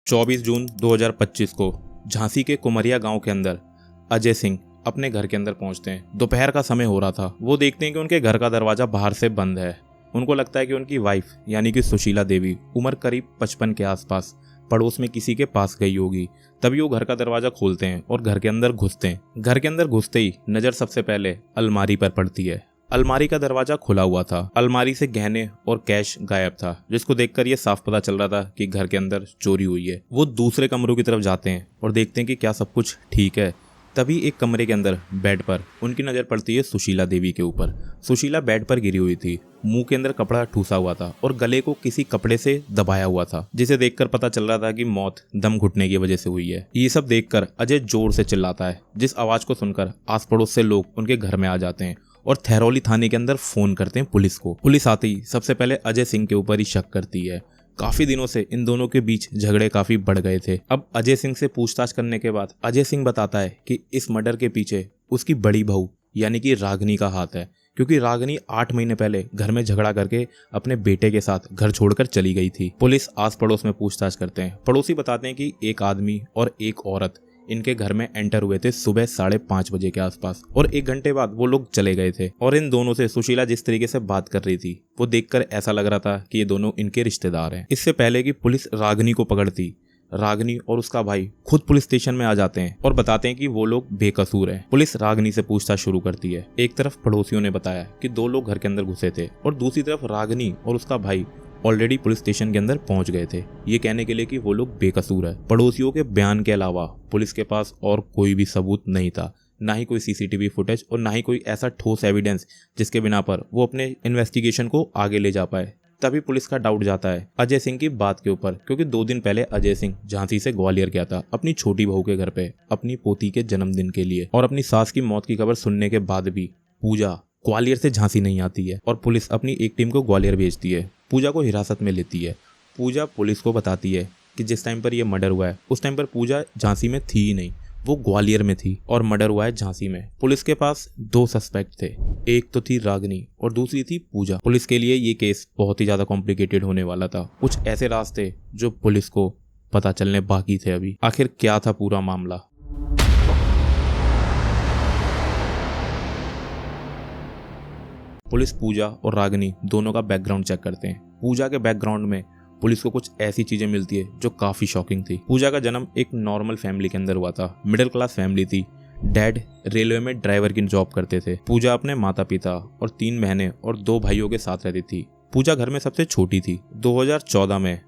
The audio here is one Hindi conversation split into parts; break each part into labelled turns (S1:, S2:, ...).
S1: 24 जून 2025 को झांसी के कुमरिया गांव के अंदर अजय सिंह अपने घर के अंदर पहुंचते हैं। दोपहर का समय हो रहा था। वो देखते हैं कि उनके घर का दरवाजा बाहर से बंद है। उनको लगता है कि उनकी वाइफ यानी कि सुशीला देवी उम्र करीब 55 के आसपास पड़ोस में किसी के पास गई होगी। तभी वो घर का दरवाजा खोलते हैं और घर के अंदर घुसते हैं। घर के अंदर घुसते ही नजर सबसे पहले अलमारी पर पड़ती है। अलमारी का दरवाजा खुला हुआ था। अलमारी से गहने और कैश गायब था, जिसको देखकर ये साफ पता चल रहा था कि घर के अंदर चोरी हुई है। वो दूसरे कमरों की तरफ जाते हैं और देखते हैं कि क्या सब कुछ ठीक है। तभी एक कमरे के अंदर बेड पर उनकी नजर पड़ती है सुशीला देवी के ऊपर। सुशीला बेड पर गिरी हुई थी। मुंह के अंदर कपड़ा ठूसा हुआ था और गले को किसी कपड़े से दबाया हुआ था, जिसे देखकर पता चल रहा था कि मौत दम घुटने की वजह से हुई है। ये सब देखकर अजय जोर से चिल्लाता है, जिस आवाज को सुनकर आस पड़ोस से लोग उनके घर में आ जाते हैं और थैरोली थाने के अंदर फोन करते हैं पुलिस को। पुलिस आते ही सबसे पहले अजय सिंह के ऊपर ही शक करती है। काफी दिनों से इन दोनों के बीच झगड़े काफी बढ़ गए थे। अब अजय सिंह से पूछताछ करने के बाद अजय सिंह बताता है कि इस मर्डर के पीछे उसकी बड़ी बहू यानी कि रागनी का हाथ है, क्योंकि रागनी 8 महीने पहले घर में झगड़ा करके अपने बेटे के साथ घर छोड़कर चली गई थी। पुलिस आस पड़ोस में पूछताछ करते हैं। पड़ोसी बताते हैं कि एक आदमी और एक औरत इनके घर में एंटर हुए थे सुबह 5:30 बजे के आसपास, और 1 घंटे बाद वो लोग चले गए थे। और इन दोनों से सुशीला जिस तरीके से बात कर रही थी वो देखकर ऐसा लग रहा था कि ये दोनों इनके रिश्तेदार हैं। इससे पहले कि पुलिस रागनी को पकड़ती, रागनी और उसका भाई खुद पुलिस स्टेशन में आ जाते हैं और बताते हैं कि वो लोग बेकसूर हैं। पुलिस रागनी से पूछताछ शुरू करती है। एक तरफ पड़ोसियों ने बताया कि 2 लोग घर के अंदर घुसे थे और दूसरी तरफ रागनी और उसका भाई ऑलरेडी पुलिस स्टेशन के अंदर पहुंच गए थे, ये कहने के लिए कि वो लोग बेकसूर है। पड़ोसियों के बयान के अलावा पुलिस के पास और कोई भी सबूत नहीं था, ना ही कोई सीसीटीवी फुटेज और ना ही कोई ऐसा ठोस एविडेंस जिसके बिना पर वो अपने इन्वेस्टिगेशन को आगे ले जा पाए। तभी पुलिस का डाउट जाता है अजय सिंह की बात के ऊपर, क्योंकि 2 दिन पहले अजय सिंह झांसी से ग्वालियर गया था अपनी छोटी बहू के घर पे अपनी पोती के जन्मदिन के लिए। और अपनी सास की मौत की खबर सुनने के बाद भी पूजा ग्वालियर से झांसी नहीं आती है और पुलिस अपनी एक टीम को ग्वालियर भेजती है। पूजा को हिरासत में लेती है। पूजा पुलिस को बताती है कि जिस टाइम पर यह मर्डर हुआ है उस टाइम पर पूजा झांसी में थी ही नहीं, वो ग्वालियर में थी और मर्डर हुआ है झांसी में। पुलिस के पास 2 सस्पेक्ट थे, एक तो थी रागनी और दूसरी थी पूजा। पुलिस के लिए ये केस बहुत ही ज्यादा कॉम्प्लिकेटेड होने वाला था। कुछ ऐसे रास्ते जो पुलिस को पता चलने बाकी थे अभी। आखिर क्या था पूरा मामला। पुलिस पूजा और रागनी दोनों का बैकग्राउंड चेक करते हैं। पूजा के बैकग्राउंड में पुलिस को कुछ ऐसी चीजें मिलती है जो काफी शॉकिंग थी। पूजा का जन्म एक नॉर्मल फैमिली के अंदर हुआ था। मिडिल क्लास फैमिली थी। डैड रेलवे में ड्राइवर की जॉब करते थे। पूजा अपने माता पिता और 3 बहनें और 2 भाइयों के साथ रहती थी। पूजा घर में सबसे छोटी थी। 2014 में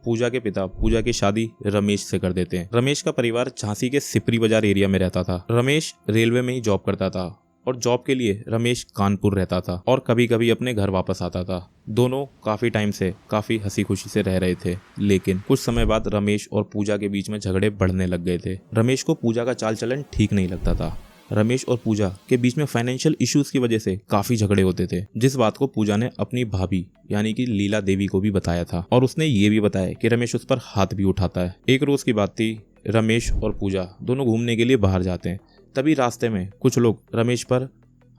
S1: पूजा के पिता पूजा की शादी रमेश से कर देते हैं। रमेश का परिवार झांसी के सिपरी बाजार एरिया में रहता था। रमेश रेलवे में ही जॉब करता था और जॉब के लिए रमेश कानपुर रहता था और कभी कभी अपने घर वापस आता था। दोनों काफी टाइम से काफी हंसी खुशी से रह रहे थे, लेकिन कुछ समय बाद रमेश और पूजा के बीच में झगड़े बढ़ने लग गए थे। रमेश को पूजा का चाल चलन ठीक नहीं लगता था। रमेश और पूजा के बीच में फाइनेंशियल इश्यूज की वजह से काफी झगड़े होते थे, जिस बात को पूजा ने अपनी भाभी यानी कि लीला देवी को भी बताया था और उसने ये भी बताया कि रमेश उस पर हाथ भी उठाता है। एक रोज की बात थी, रमेश और पूजा दोनों घूमने के लिए बाहर जाते हैं। तभी रास्ते में कुछ लोग रमेश पर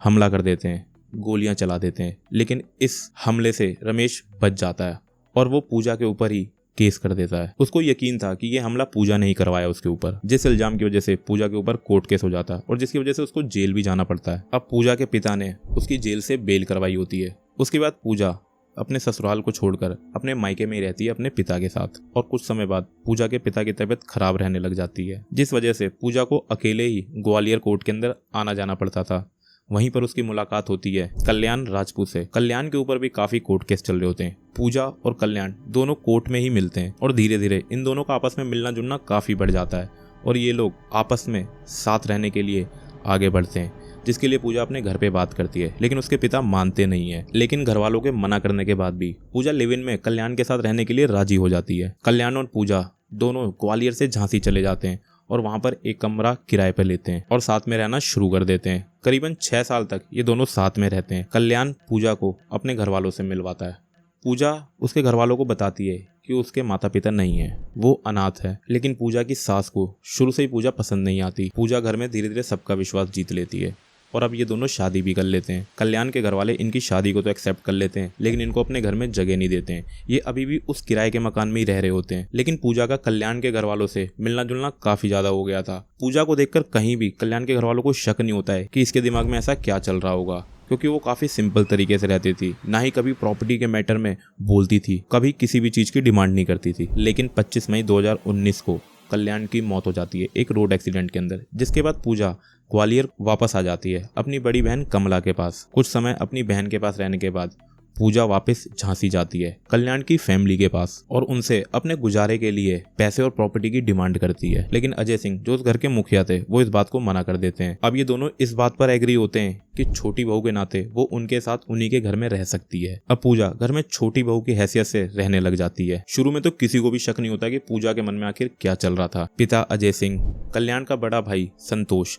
S1: हमला कर देते हैं, गोलियां चला देते हैं, लेकिन इस हमले से रमेश बच जाता है और वो पूजा के ऊपर ही केस कर देता है। उसको यकीन था कि ये हमला पूजा ने ही करवाया उसके ऊपर, जिस इल्जाम की वजह से पूजा के ऊपर कोर्ट केस हो जाता है और जिसकी वजह से उसको जेल भी जाना पड़ता है। अब पूजा के पिता ने उसकी जेल से बेल करवाई होती है। उसके बाद पूजा अपने ससुराल को छोड़कर अपने मायके में ही रहती है अपने पिता के साथ। और कुछ समय बाद पूजा के पिता की तबीयत खराब रहने लग जाती है, जिस वजह से पूजा को अकेले ही ग्वालियर कोर्ट के अंदर आना जाना पड़ता था। वहीं पर उसकी मुलाकात होती है कल्याण राजपूत से। कल्याण के ऊपर भी काफी कोर्ट केस चल रहे होते हैं। पूजा और कल्याण दोनों कोर्ट में ही मिलते हैं और धीरे धीरे इन दोनों का आपस में मिलना जुलना काफी बढ़ जाता है और ये लोग आपस में साथ रहने के लिए आगे बढ़ते हैं, जिसके लिए पूजा अपने घर पे बात करती है, लेकिन उसके पिता मानते नहीं है। लेकिन घर वालों के मना करने के बाद भी पूजा लिव इन में कल्याण के साथ रहने के लिए राजी हो जाती है। कल्याण और पूजा दोनों ग्वालियर से झांसी चले जाते हैं और वहां पर एक कमरा किराए पर लेते हैं और साथ में रहना शुरू कर देते हैं। करीबन 6 साल तक ये दोनों साथ में रहते हैं। कल्याण पूजा को अपने घर वालों से मिलवाता है। पूजा उसके घर वालों को बताती है कि उसके माता पिता नहीं है, वो अनाथ है। लेकिन पूजा की सास को शुरू से ही पूजा पसंद नहीं आती। पूजा घर में धीरे धीरे सबका विश्वास जीत लेती है और अब ये दोनों शादी भी कर लेते हैं। कल्याण के घर वाले इनकी शादी को तो एक्सेप्ट कर लेते हैं, लेकिन इनको अपने घर में जगह नहीं देते हैं। ये अभी भी उस किराए के मकान में ही रह रहे होते हैं। लेकिन पूजा का कल्याण के घर वालों से मिलना जुलना काफी ज्यादा हो गया था। पूजा को देखकर कहीं भी कल्याण के घर वालों को शक नहीं होता है कि इसके दिमाग में ऐसा क्या चल रहा होगा, क्योंकि वो काफी सिंपल तरीके से रहती थी, ना ही कभी प्रॉपर्टी के मैटर में बोलती थी, कभी किसी भी चीज की डिमांड नहीं करती थी। लेकिन 25 मई 2019 को कल्याण की मौत हो जाती है एक रोड एक्सीडेंट के अंदर, जिसके बाद पूजा ग्वालियर वापस आ जाती है अपनी बड़ी बहन कमला के पास। कुछ समय अपनी बहन के पास रहने के बाद पूजा वापस झांसी जाती है कल्याण की फैमिली के पास और उनसे अपने गुजारे के लिए पैसे और प्रॉपर्टी की डिमांड करती है। लेकिन अजय सिंह जो उस घर के मुखिया थे वो इस बात को मना कर देते हैं। अब ये दोनों इस बात पर एग्री होते हैं कि छोटी बहू के नाते वो उनके साथ उन्हीं के घर में रह सकती है। अब पूजा घर में छोटी बहू की हैसियत से रहने लग जाती है। शुरू में तो किसी को भी शक नहीं होता कि पूजा के मन में आखिर क्या चल रहा था। पिता अजय सिंह, कल्याण का बड़ा भाई संतोष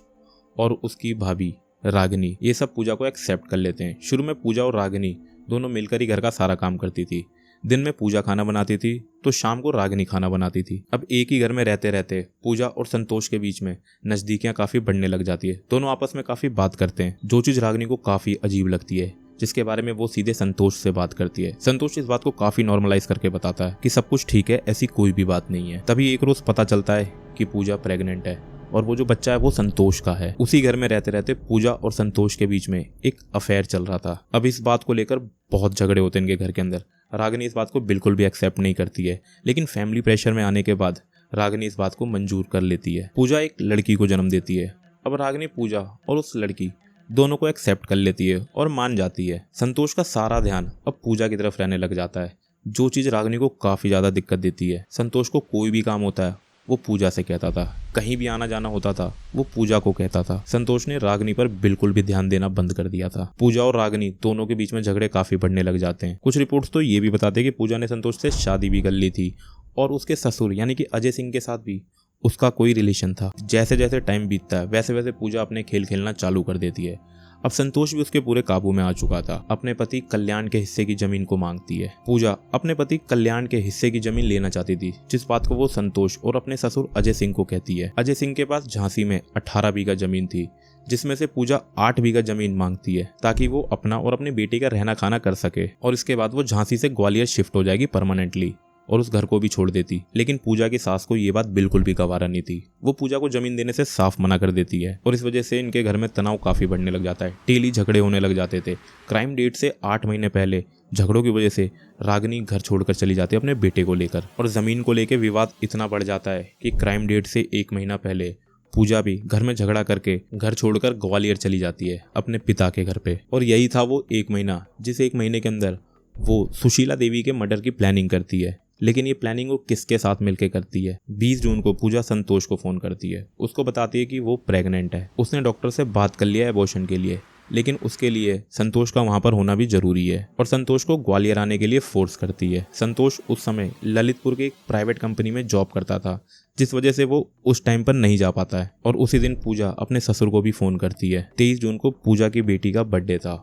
S1: और उसकी भाभी रागिनी, ये सब पूजा को एक्सेप्ट कर लेते हैं। शुरू में पूजा और रागिनी दोनों मिलकर ही घर का सारा काम करती थी। दिन में पूजा खाना बनाती थी तो शाम को रागिनी खाना बनाती थी। अब एक ही घर में रहते रहते पूजा और संतोष के बीच में नजदीकियां काफी बढ़ने लग जाती है। दोनों आपस में काफी बात करते हैं, जो चीज रागिनी को काफी अजीब लगती है, जिसके बारे में वो सीधे संतोष से बात करती है। संतोष इस बात को काफी नॉर्मलाइज करके बताता है कि सब कुछ ठीक है, ऐसी कोई भी बात नहीं है। तभी एक रोज पता चलता है कि पूजा प्रेग्नेंट है और वो जो बच्चा है वो संतोष का है। उसी घर में रहते रहते पूजा और संतोष के बीच में एक अफेयर चल रहा था। अब इस बात को लेकर बहुत झगड़े होते हैं इनके घर के अंदर। रागिनी इस बात को बिल्कुल भी एक्सेप्ट नहीं करती है, लेकिन फैमिली प्रेशर में आने के बाद रागिनी इस बात को मंजूर कर लेती है। पूजा एक लड़की को जन्म देती है। अब रागिनी पूजा और उस लड़की दोनों को एक्सेप्ट कर लेती है और मान जाती है। संतोष का सारा ध्यान अब पूजा की तरफ रहने लग जाता है, जो चीज रागिनी को काफी ज्यादा दिक्कत देती है। संतोष को कोई भी काम होता है वो पूजा से कहता था, कहीं भी आना जाना होता था वो पूजा को कहता था। संतोष ने रागिनी पर बिल्कुल भी ध्यान देना बंद कर दिया था। पूजा और रागिनी दोनों के बीच में झगड़े काफी बढ़ने लग जाते हैं। कुछ रिपोर्ट्स तो ये भी बताते हैं कि पूजा ने संतोष से शादी भी कर ली थी और उसके ससुर यानी कि अजय सिंह के साथ भी उसका कोई रिलेशन था। जैसे जैसे टाइम बीतता है वैसे वैसे पूजा अपने खेल खेलना चालू कर देती है। अब संतोष भी उसके पूरे काबू में आ चुका था। अपने पति कल्याण के हिस्से की जमीन को मांगती है। पूजा अपने पति कल्याण के हिस्से की जमीन लेना चाहती थी, जिस बात को वो संतोष और अपने ससुर अजय सिंह को कहती है। अजय सिंह के पास झांसी में 18 बीघा जमीन थी, जिसमें से पूजा 8 बीघा जमीन मांगती है ताकि वो अपना और अपनी बेटी का रहना खाना कर सके, और इसके बाद वो झांसी से ग्वालियर शिफ्ट हो जाएगी परमानेंटली और उस घर को भी छोड़ देती। लेकिन पूजा की सास को ये बात बिल्कुल भी गवारा नहीं थी। वो पूजा को जमीन देने से साफ मना कर देती है और इस वजह से इनके घर में तनाव काफी बढ़ने लग जाता है। डेली झगड़े होने लग जाते थे। क्राइम डेट से 8 महीने पहले झगड़ों की वजह से रागिनी घर छोड़कर चली जाती है अपने बेटे को लेकर, और जमीन को लेकर विवाद इतना बढ़ जाता है कि क्राइम डेट से 1 महीना पहले पूजा भी घर में झगड़ा करके घर छोड़कर ग्वालियर चली जाती है अपने पिता के घर पे। और यही था वो 1 महीना, जिस 1 महीने के अंदर वो सुशीला देवी के मर्डर की प्लानिंग करती है। लेकिन ये प्लानिंग वो किसके साथ मिलकर करती है? 20 जून को पूजा संतोष को फोन करती है। उसको बताती है कि वो प्रेग्नेंट है। उसने डॉक्टर से बात कर लिया है एबॉर्शन के लिए, लेकिन उसके लिए संतोष का वहां पर होना भी जरूरी है, और संतोष को ग्वालियर आने के लिए फोर्स करती है। संतोष उस समय ललितपुर के एक प्राइवेट कंपनी में जॉब करता था, जिस वजह से वो उस टाइम पर नहीं जा पाता है। और उसी दिन पूजा अपने ससुर को भी फोन करती है। 23 जून को पूजा की बेटी का बर्थडे था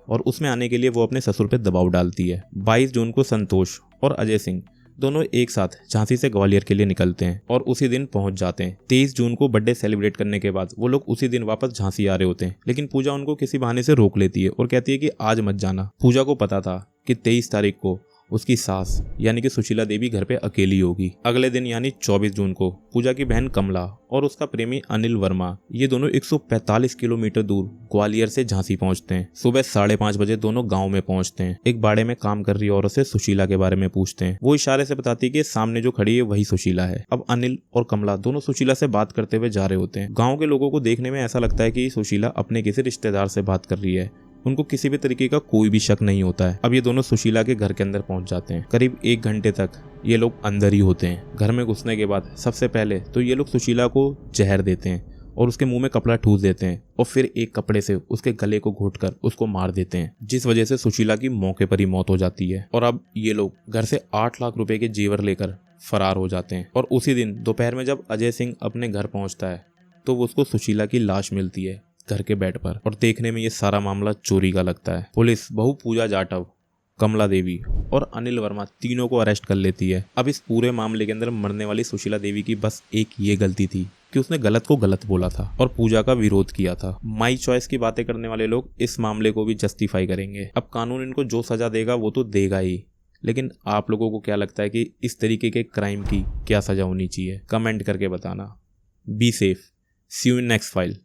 S1: और उसमें आने के लिए वो अपने ससुर पर दबाव डालती है। 22 जून को संतोष और अजय सिंह दोनों एक साथ झांसी से ग्वालियर के लिए निकलते हैं और उसी दिन पहुंच जाते हैं। 23 जून को बर्थडे सेलिब्रेट करने के बाद वो लोग उसी दिन वापस झांसी आ रहे होते हैं, लेकिन पूजा उनको किसी बहाने से रोक लेती है और कहती है कि आज मत जाना। पूजा को पता था कि 23 तारीख को उसकी सास यानी कि सुशीला देवी घर पे अकेली होगी। अगले दिन यानी 24 जून को पूजा की बहन कमला और उसका प्रेमी अनिल वर्मा, ये दोनों 145 किलोमीटर दूर ग्वालियर से झांसी पहुंचते हैं। सुबह 5:30 बजे दोनों गांव में पहुंचते हैं। एक बाड़े में काम कर रही औरत से सुशीला के बारे में पूछते हैं। वो इशारे से बताती है कि सामने जो खड़ी है वही सुशीला है। अब अनिल और कमला दोनों सुशीला से बात करते हुए जा रहे होते हैं। गाँव के लोगों को देखने में ऐसा लगता है कि सुशीला अपने किसी रिश्तेदार से बात कर रही है। उनको किसी भी तरीके का कोई भी शक नहीं होता है। अब ये दोनों सुशीला के घर के अंदर पहुंच जाते हैं। करीब 1 घंटे तक ये लोग अंदर ही होते हैं। घर में घुसने के बाद सबसे पहले तो ये लोग सुशीला को जहर देते हैं और उसके मुंह में कपड़ा ठूस देते हैं और फिर एक कपड़े से उसके गले को घोंटकर उसको मार देते हैं, जिस वजह से सुशीला की मौके पर ही मौत हो जाती है। और अब ये लोग घर से 8 लाख रुपए के जेवर लेकर फरार हो जाते हैं। और उसी दिन दोपहर में जब अजय सिंह अपने घर पहुंचता है तो उसको सुशीला की लाश मिलती है घर के बेड पर, और देखने में ये सारा मामला चोरी का लगता है। पुलिस बहू पूजा जाटव, कमला देवी और अनिल वर्मा तीनों को अरेस्ट कर लेती है। अब इस पूरे मामले के अंदर मरने वाली सुशीला देवी की बस एक ये गलती थी कि उसने गलत को गलत बोला था और पूजा का विरोध किया था। माई चॉइस की बातें करने वाले लोग इस मामले को भी जस्टिफाई करेंगे। अब कानून इनको जो सजा देगा वो तो देगा ही, लेकिन आप लोगों को क्या लगता है कि इस तरीके के क्राइम की क्या सजा होनी चाहिए? कमेंट करके बताना। Be safe, see you in next file.